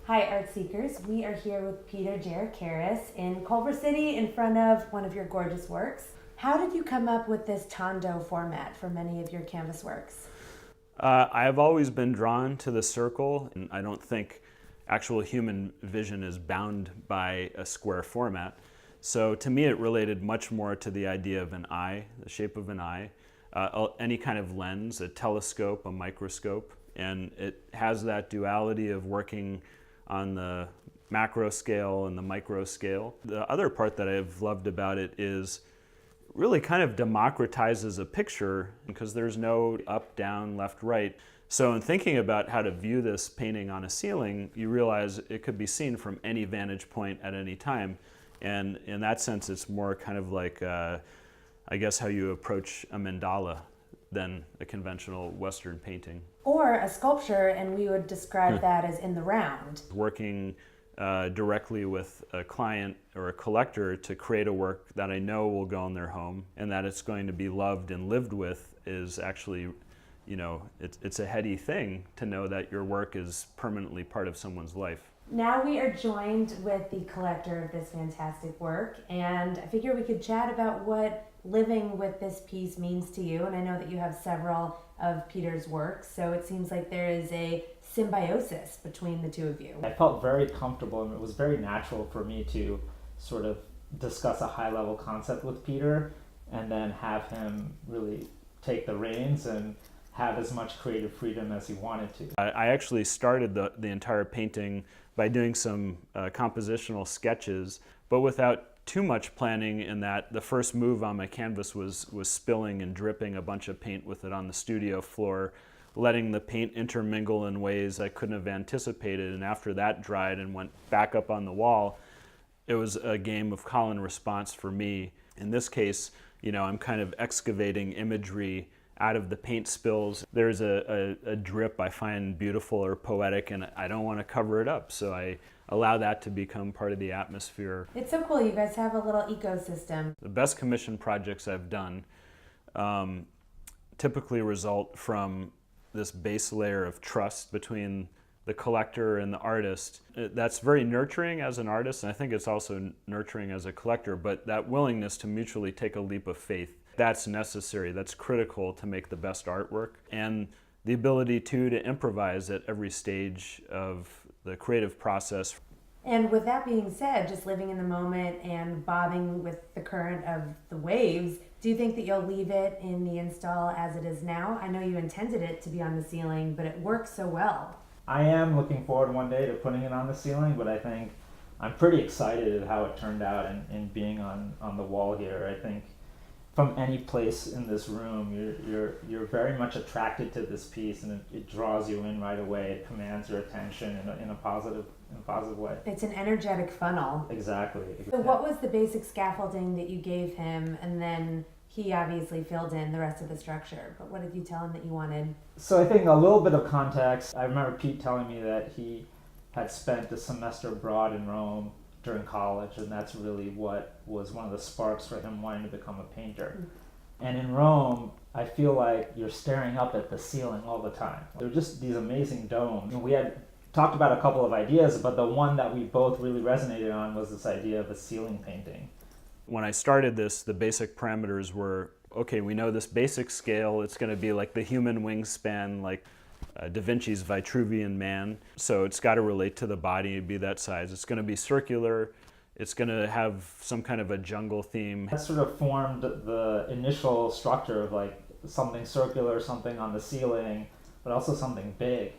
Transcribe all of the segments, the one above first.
Hi, art seekers. We are here with Peter Gerakaris in Culver City in front of one of your gorgeous works. How did you come up with this Tondo format for many of your canvas works? I've always been drawn to the circle, and I don't think actual human vision is bound by a square format. So to me, it related much more to the idea of an eye, the shape of an eye, any kind of lens, a telescope, a microscope, and it has that duality of working on the macro scale and the micro scale. The other part that I've loved about it is really kind of democratizes a picture because there's no up, down, left, right. So in thinking about how to view this painting on a ceiling, you realize it could be seen from any vantage point at any time. And in that sense, it's more kind of like, I guess, how you approach a mandala than a conventional Western painting. Or a sculpture, and we would describe that as in the round. Working directly with a client or a collector to create a work that I know will go in their home and that it's going to be loved and lived with is actually, you know, it's a heady thing to know that your work is permanently part of someone's life. Now we are joined with the collector of this fantastic work, and I figure we could chat about what living with this piece means to you. And I know that you have several of Peter's works, so it seems like there is a symbiosis between the two of you. I felt very comfortable, and it was very natural for me to sort of discuss a high-level concept with Peter and then have him really take the reins and have as much creative freedom as he wanted to. I actually started the entire painting by doing some compositional sketches, but without too much planning, in that the first move on my canvas was spilling and dripping a bunch of paint with it on the studio floor, letting the paint intermingle in ways I couldn't have anticipated. And after that dried and went back up on the wall, it was a game of call and response for me. In this case, you know, I'm kind of excavating imagery out of the paint spills. There's a drip I find beautiful or poetic, and I don't want to cover it up, so I allow that to become part of the atmosphere. It's so cool. You guys have a little ecosystem. The best commission projects I've done typically result from this base layer of trust between the collector and the artist. That's very nurturing as an artist, and I think it's also nurturing as a collector, but that willingness to mutually take a leap of faith, that's necessary, that's critical to make the best artwork. And the ability to improvise at every stage of the creative process. And with that being said, just living in the moment and bobbing with the current of the waves, do you think that you'll leave it in the install as it is now? I know you intended it to be on the ceiling, but it works so well. I am looking forward one day to putting it on the ceiling, but I think I'm pretty excited at how it turned out and being on the wall here. I think from any place in this room, you're very much attracted to this piece, and it draws you in right away. It commands your attention in a positive way. It's an energetic funnel. Exactly. So what was the basic scaffolding that you gave him, and then he obviously filled in the rest of the structure, but what did you tell him that you wanted? So I think a little bit of context. I remember Pete telling me that he had spent a semester abroad in Rome during college, and that's really what was one of the sparks for him wanting to become a painter. And in Rome, I feel like you're staring up at the ceiling all the time. They're just these amazing domes. And we had talked about a couple of ideas, but the one that we both really resonated on was this idea of a ceiling painting. When I started this, the basic parameters were, okay, we know this basic scale, it's going to be like the human wingspan, like Da Vinci's Vitruvian Man. So it's got to relate to the body and be that size. It's going to be circular. It's going to have some kind of a jungle theme. That sort of formed the initial structure of like something circular, something on the ceiling, but also something big.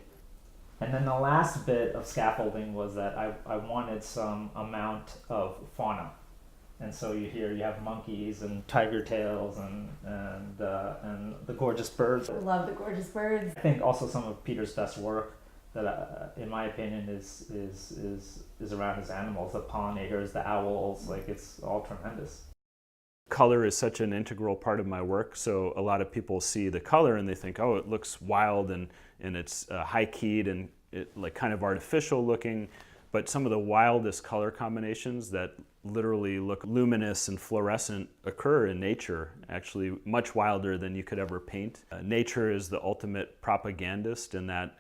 And then the last bit of scaffolding was that I wanted some amount of fauna. And so you have monkeys and tiger tails and the gorgeous birds. I love the gorgeous birds. I think also some of Peter's best work that, in my opinion, is around his animals, the pollinators, the owls. Like, it's all tremendous. Color is such an integral part of my work, so a lot of people see the color and they think, oh, it looks wild and it's high-keyed and it like kind of artificial looking. But some of the wildest color combinations that literally look luminous and fluorescent occur in nature, actually much wilder than you could ever paint. Nature is the ultimate propagandist in that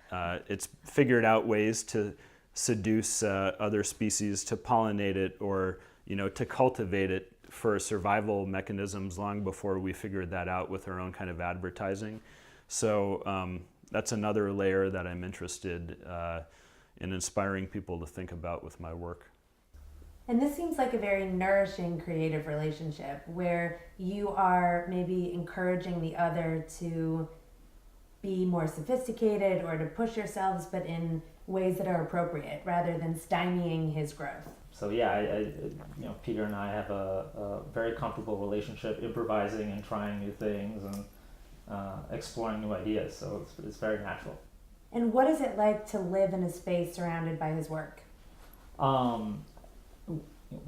it's figured out ways to seduce other species to pollinate it, or to cultivate it for survival mechanisms long before we figured that out with our own kind of advertising. So that's another layer that I'm interested in inspiring people to think about with my work. And this seems like a very nourishing creative relationship where you are maybe encouraging the other to be more sophisticated or to push yourselves, but in ways that are appropriate rather than stymieing his growth. So yeah, Peter and I have a very comfortable relationship, improvising and trying new things and exploring new ideas. So it's very natural. And what is it like to live in a space surrounded by his work?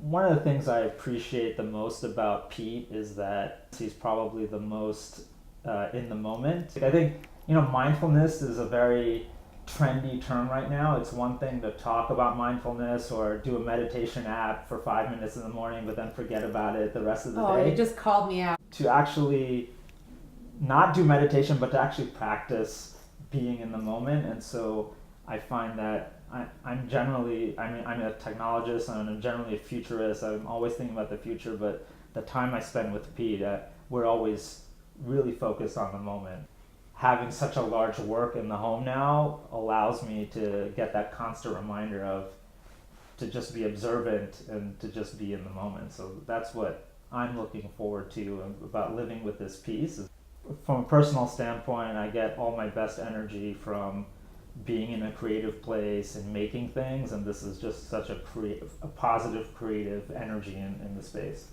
One of the things I appreciate the most about Pete is that he's probably the most in the moment. I think, mindfulness is a very trendy term right now. It's one thing to talk about mindfulness or do a meditation app for 5 minutes in the morning, but then forget about it the rest of the day. Oh, you just called me out. To actually not do meditation, but to actually practice being in the moment. And so I find that I'm a technologist, and I'm generally a futurist. I'm always thinking about the future, but the time I spend with Pete, we're always really focused on the moment. Having such a large work in the home now allows me to get that constant reminder to just be observant and to just be in the moment. So that's what I'm looking forward to about living with this piece. From a personal standpoint, I get all my best energy from being in a creative place and making things, and this is just such a positive creative energy in the space.